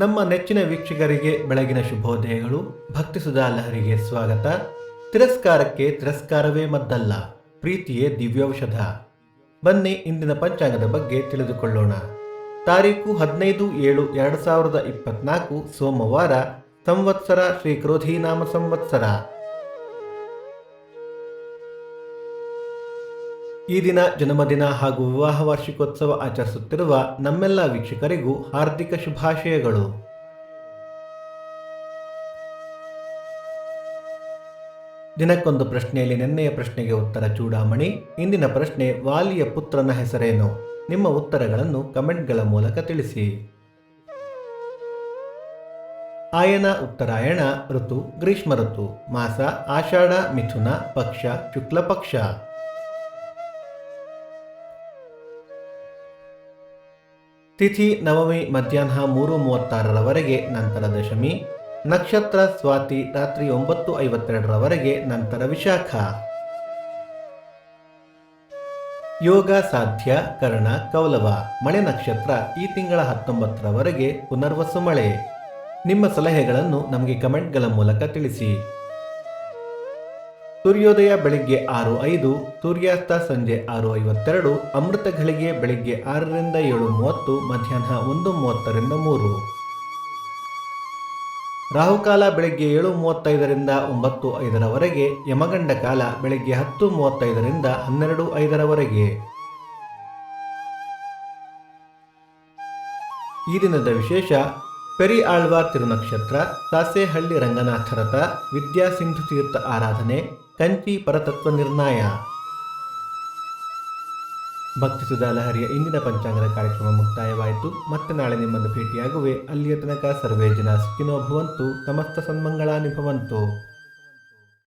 ನಮ್ಮ ನೆಚ್ಚಿನ ವೀಕ್ಷಕರಿಗೆ ಬೆಳಗಿನ ಶುಭೋದಯಗಳು. ಭಕ್ತಿ ಸುಧಾ ಲಹರಿಗೆ ಸ್ವಾಗತ. ತಿರಸ್ಕಾರಕ್ಕೆ ತಿರಸ್ಕಾರವೇ ಮದ್ದಲ್ಲ, ಪ್ರೀತಿಯೇ ದಿವ್ಯೌಷಧ. ಬನ್ನಿ ಇಂದಿನ ಪಂಚಾಂಗದ ಬಗ್ಗೆ ತಿಳಿದುಕೊಳ್ಳೋಣ. ತಾರೀಕು 15/7/2024 ಸೋಮವಾರ, ಸಂವತ್ಸರ ಶ್ರೀ ಕ್ರೋಧೀನಾಮ ಸಂವತ್ಸರ. ಈ ದಿನ ಜನ್ಮದಿನ ಹಾಗೂ ವಿವಾಹ ವಾರ್ಷಿಕೋತ್ಸವ ಆಚರಿಸುತ್ತಿರುವ ನಮ್ಮೆಲ್ಲ ವೀಕ್ಷಕರಿಗೂ ಹಾರ್ದಿಕ ಶುಭಾಶಯಗಳು. ದಿನಕ್ಕೊಂದು ಪ್ರಶ್ನೆಯಲ್ಲಿ ನಿನ್ನೆಯ ಪ್ರಶ್ನೆಗೆ ಉತ್ತರ ಚೂಡಾಮಣಿ. ಇಂದಿನ ಪ್ರಶ್ನೆ, ವಾಲಿಯ ಪುತ್ರನ ಹೆಸರೇನು? ನಿಮ್ಮ ಉತ್ತರಗಳನ್ನು ಕಮೆಂಟ್ಗಳ ಮೂಲಕ ತಿಳಿಸಿ. ಆಯನ ಉತ್ತರಾಯಣ, ಋತು ಗ್ರೀಷ್ಮ ಋತು, ಮಾಸ ಆಷಾಢ ಮಿಥುನ, ಪಕ್ಷ ಶುಕ್ಲ ಪಕ್ಷ. ತಿಥಿ ನವಮಿ ಮಧ್ಯಾಹ್ನ 3:36 ನಂತರ ದಶಮಿ. ನಕ್ಷತ್ರ ಸ್ವಾತಿ ರಾತ್ರಿ 9:52 ನಂತರ ವಿಶಾಖ. ಯೋಗ ಸಾಧ್ಯ ಕರ್ಣ ಕೌಲವ. ಮಳೆ ನಕ್ಷತ್ರ ಈ ತಿಂಗಳ 19 ಪುನರ್ವಸು ಮಳೆ. ನಿಮ್ಮ ಸಲಹೆಗಳನ್ನು ನಮಗೆ ಕಮೆಂಟ್ಗಳ ಮೂಲಕ ತಿಳಿಸಿ. ಸೂರ್ಯೋದಯ ಬೆಳಿಗ್ಗೆ 6:05, ಸೂರ್ಯಾಸ್ತ ಸಂಜೆ 6:52, ಅಮೃತ ಘಳಿಗೆ ಬೆಳಿಗ್ಗೆ 6 ರಿಂದ 7:30, ಮಧ್ಯಾಹ್ನ 1:30 3. ರಾಹುಕಾಲ ಬೆಳಿಗ್ಗೆ 7:35 ರಿಂದ 9:05, ಯಮಗಂಡ ಕಾಲ ಬೆಳಿಗ್ಗೆ 10:35 ರಿಂದ 12:05. ಈ ದಿನದ ವಿಶೇಷ: ಪೆರಿ ಆಳ್ವಾರ್ ತಿರುನಕ್ಷತ್ರ, ಸಾಸೇಹಳ್ಳಿ ರಂಗನಾಥ ರಥ, ವಿದ್ಯಾ ಸಿಂಧು ತೀರ್ಥ ಆರಾಧನೆ, ಕಂಚಿ ಪರತತ್ವ ನಿರ್ಣಯ. ಭಕ್ತಿ ಸುಧಾ ಲಹರಿಯ ಇಂದಿನ ಪಂಚಾಂಗದ ಕಾರ್ಯಕ್ರಮ ಮುಕ್ತಾಯವಾಯಿತು. ಮತ್ತೆ ನಾಳೆ ನಿಮ್ಮನ್ನು ಭೇಟಿಯಾಗುವೆ. ಅಲ್ಲಿಯ ತನಕ ಸರ್ವೇ ಜನ ಸುಖಿನೋ ಭವಂತು, ಸಮಸ್ತ ಸನ್ಮಂಗಳಾನಿ ಭವಂತು.